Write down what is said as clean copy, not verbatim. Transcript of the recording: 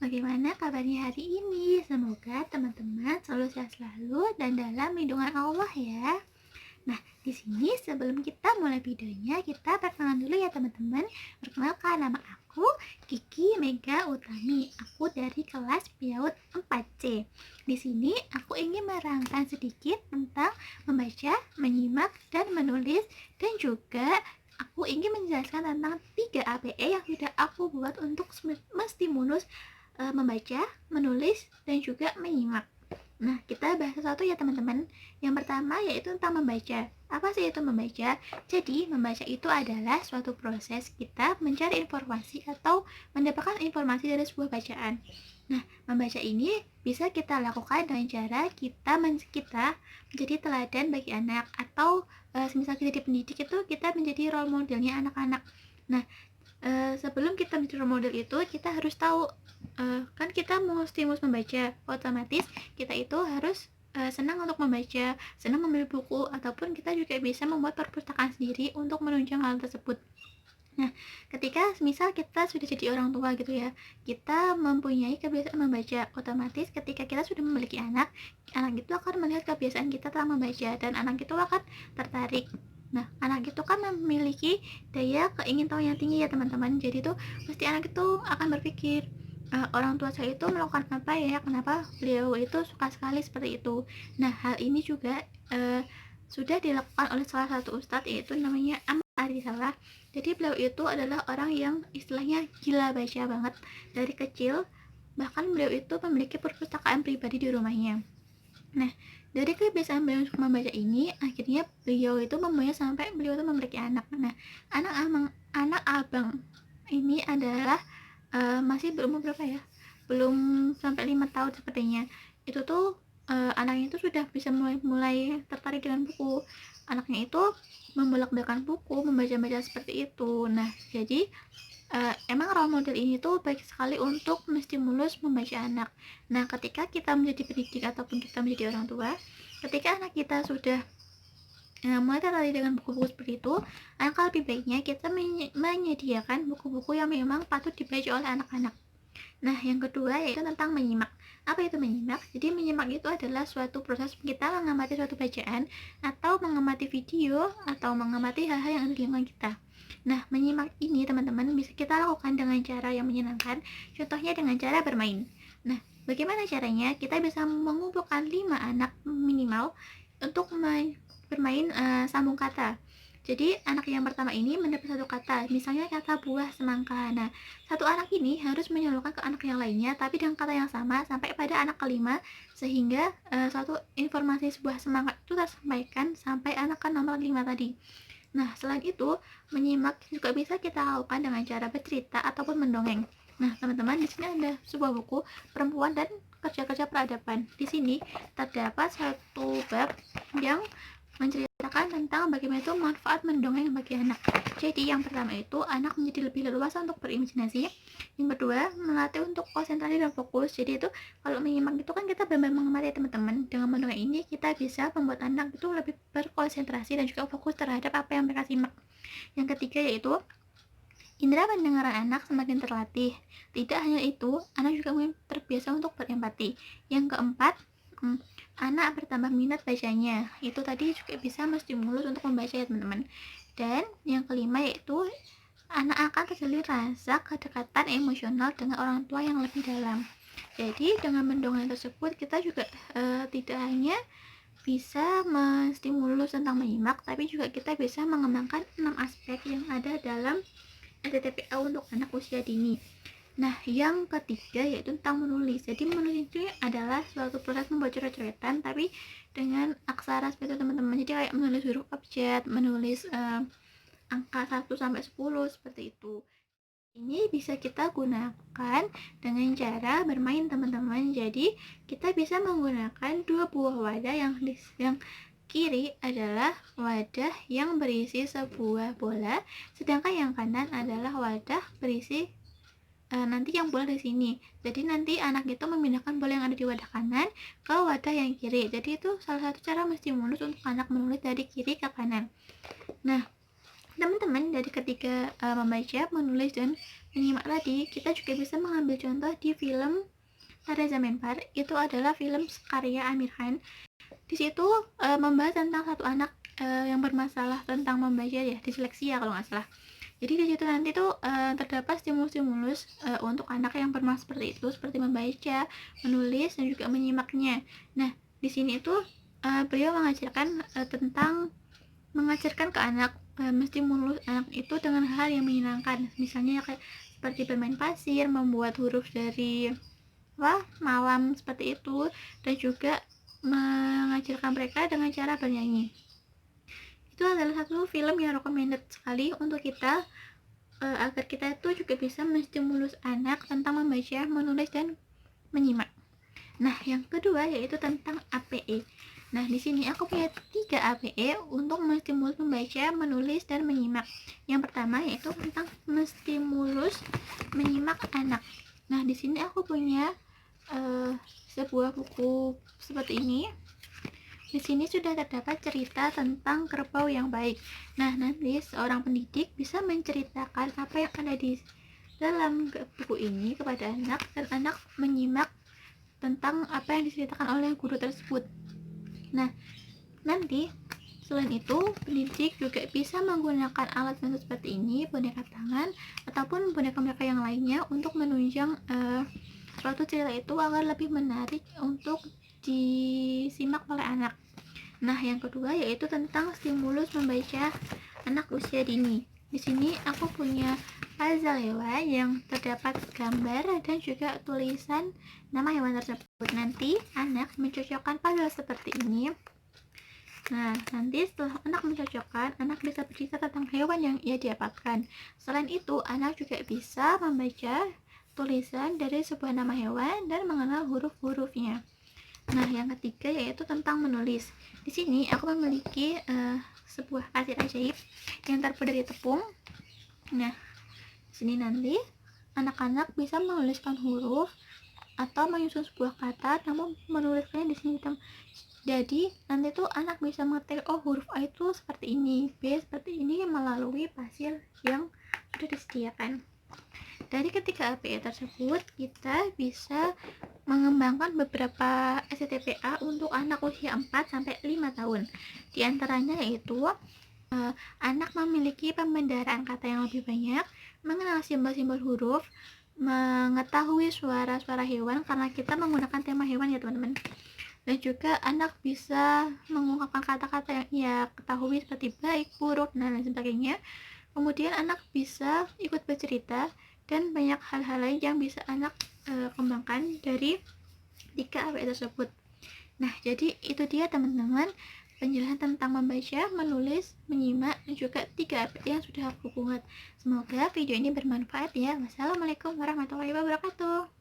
Bagaimana kabarnya hari ini? Semoga teman-teman selalu sehat selalu dan dalam lindungan Allah ya. Nah, di sini sebelum kita mulai videonya, kita perkenalan dulu ya teman-teman. Perkenalkan, nama aku Kiki Mega Utami. Aku dari kelas PAUD 4C. Di sini aku ingin merangkan sedikit tentang membaca, menyimak, dan menulis, dan juga aku ingin menjelaskan tentang 3 APE yang sudah aku buat untuk menstimulus membaca, menulis, dan juga menyimak. Nah, kita bahas satu ya teman-teman. Yang pertama yaitu tentang membaca. Apa sih itu membaca? Jadi, membaca itu adalah suatu proses kita mencari informasi atau mendapatkan informasi dari sebuah bacaan. Nah, membaca ini bisa kita lakukan dengan cara kita menjadi teladan bagi anak, atau semisal kita di pendidik itu kita menjadi role modelnya anak-anak. Nah, sebelum kita menjadi role model itu kita harus tahu, kan kita mau stimulus membaca, otomatis kita itu harus senang untuk membaca, senang membeli buku, ataupun kita juga bisa membuat perpustakaan sendiri untuk menunjang hal tersebut. Nah, ketika misal kita sudah jadi orang tua gitu ya, kita mempunyai kebiasaan membaca, otomatis ketika kita sudah memiliki anak itu akan melihat kebiasaan kita tentang membaca, dan anak itu akan tertarik. Nah, anak itu kan memiliki daya keingintahuan yang tinggi ya teman-teman. Jadi tuh pasti anak itu akan berpikir, orang tua saya itu melakukan apa ya, kenapa beliau itu suka sekali seperti itu. Nah, hal ini juga sudah dilakukan oleh salah satu ustadz, yaitu namanya Ahmad Arisalah. Jadi beliau itu adalah orang yang istilahnya gila baca banget dari kecil, bahkan beliau itu memiliki perpustakaan pribadi di rumahnya. Nah, dari kebiasaan beliau untuk membaca ini, akhirnya beliau itu membaca sampai beliau itu memiliki anak. Nah, anak abang ini adalah masih berumur berapa ya? Belum sampai 5 tahun sepertinya. Itu tuh anaknya itu sudah bisa mulai tertarik dengan buku. Anaknya itu membolak-balikan buku, membaca-baca seperti itu. Nah, jadi emang role model ini tuh baik sekali untuk menstimulus membaca anak. Nah, ketika kita menjadi pendidik ataupun kita menjadi orang tua, ketika anak kita sudah mulai tertarik dengan buku-buku seperti itu, alangkah lebih baiknya kita menyediakan buku-buku yang memang patut dibaca oleh anak-anak. Nah, yang kedua yaitu tentang menyimak. Apa itu menyimak? Jadi menyimak itu adalah suatu proses kita mengamati suatu bacaan, atau mengamati video, atau mengamati hal-hal yang ada di lingkungan kita. Nah, menyimak ini teman-teman bisa kita lakukan dengan cara yang menyenangkan, contohnya dengan cara bermain. Nah, bagaimana caranya? Kita bisa mengumpulkan 5 anak minimal untuk bermain sambung kata. Jadi anak yang pertama ini mendapat satu kata, misalnya kata buah semangka. Nah, satu anak ini harus menyalurkan ke anak yang lainnya, tapi dengan kata yang sama sampai pada anak kelima, sehingga suatu informasi sebuah semangka itu tersampaikan sampai anak ke nomor 5 tadi. Nah, selain itu, menyimak juga bisa kita lakukan dengan cara bercerita ataupun mendongeng. Nah, teman-teman, di sini ada sebuah buku perempuan dan kerja-kerja peradaban. Di sini terdapat satu bab yang menceritakan tentang bagaimana itu manfaat mendongeng bagi anak. Jadi yang pertama itu anak menjadi lebih leluasa untuk berimajinasi. Yang kedua, melatih untuk konsentrasi dan fokus. Jadi itu kalau menyimak itu kan kita benar-benar mengamati teman-teman. Dengan mendongeng ini kita bisa membuat anak itu lebih berkonsentrasi dan juga fokus terhadap apa yang mereka simak. Yang ketiga yaitu indera pendengaran anak semakin terlatih. Tidak hanya itu, anak juga terbiasa untuk berempati. Yang keempat, anak bertambah minat bacanya. Itu tadi juga bisa menstimulus untuk membaca ya teman-teman. Dan yang kelima yaitu anak akan terjalin rasa kedekatan emosional dengan orang tua yang lebih dalam. Jadi dengan mendongeng tersebut kita juga tidak hanya bisa menstimulus tentang menyimak, tapi juga kita bisa mengembangkan 6 aspek yang ada dalam LTTPA untuk anak usia dini. Nah, yang ketiga yaitu tentang menulis. Jadi menulis itu adalah suatu proses membuat coret-coretan tapi dengan aksara seperti itu teman-teman. Jadi kayak menulis huruf abjad, menulis angka 1 sampai 10 seperti itu. Ini bisa kita gunakan dengan cara bermain teman-teman. Jadi kita bisa menggunakan dua buah wadah, yang kiri adalah wadah yang berisi sebuah bola, sedangkan yang kanan adalah wadah berisi nanti yang bola di sini. Jadi nanti anak itu memindahkan bola yang ada di wadah kanan ke wadah yang kiri. Jadi itu salah satu cara menstimulus untuk anak menulis dari kiri ke kanan. Nah, Teman-teman, dari ketika membaca, menulis, dan menyimak tadi, kita juga bisa mengambil contoh di film Reza Menpar. Itu adalah film karya Amir Khan. Di situ membahas tentang satu anak yang bermasalah tentang membaca ya, disleksia kalau nggak salah. Jadi di situ nanti tuh terdapat stimulus-stimulus untuk anak yang bermasalah seperti itu, seperti membaca, menulis, dan juga menyimaknya. Nah, di sini itu beliau mengajarkan ke anak, menstimulus anak itu dengan hal yang menyenangkan. Misalnya kayak seperti bermain pasir, membuat huruf dari malam seperti itu, dan juga mengajarkan mereka dengan cara bernyanyi. Itu adalah satu film yang recommended sekali untuk kita agar kita itu juga bisa menstimulus anak tentang membaca, menulis, dan menyimak. Nah, yang kedua yaitu tentang APE. Nah, di sini aku punya 3 APE untuk menstimulus membaca, menulis, dan menyimak. Yang pertama yaitu tentang menstimulus menyimak anak. Nah, di sini aku punya sebuah buku seperti ini. Di sini sudah terdapat cerita tentang kerbau yang baik. Nah, nanti seorang pendidik bisa menceritakan apa yang ada di dalam buku ini kepada anak, dan anak menyimak tentang apa yang diceritakan oleh guru tersebut. Nah, nanti selain itu, pendidik juga bisa menggunakan alat bantu seperti ini, boneka tangan, ataupun boneka mereka yang lainnya untuk menunjang suatu cerita itu agar lebih menarik untuk disimak oleh anak. Nah, yang kedua yaitu tentang stimulus membaca anak usia dini. Di sini aku punya puzzle hewan yang terdapat gambar dan juga tulisan nama hewan tersebut. Nanti anak mencocokkan puzzle seperti ini. Nah, nanti setelah anak mencocokkan, anak bisa bercerita tentang hewan yang ia dapatkan. Selain itu, anak juga bisa membaca tulisan dari sebuah nama hewan dan mengenal huruf-hurufnya. Nah, yang ketiga yaitu tentang menulis. Di sini aku memiliki sebuah pasir ajaib yang terbuat dari tepung. Nah, di sini nanti anak-anak bisa menuliskan huruf atau menyusun sebuah kata, namun menuliskannya di sini. Jadi nanti tuh anak bisa mengetik, oh huruf A itu seperti ini, B seperti ini, melalui pasir yang sudah disediakan. Dari ketiga APE tersebut, kita bisa mengembangkan beberapa STPA untuk anak usia 4-5 tahun. Di antaranya yaitu anak memiliki pembendaharaan kata yang lebih banyak, mengenal simbol-simbol huruf, mengetahui suara-suara hewan karena kita menggunakan tema hewan ya teman-teman. Dan juga anak bisa mengungkapkan kata-kata yang ia ketahui seperti baik, buruk, dan lain sebagainya. Kemudian anak bisa ikut bercerita dan banyak hal-hal lain yang bisa anak kembangkan dari 3 APE tersebut. Nah, jadi itu dia teman-teman penjelasan tentang membaca, menulis, menyimak, dan juga 3 APE yang sudah aku buat. Semoga video ini bermanfaat ya. Wassalamualaikum warahmatullahi wabarakatuh.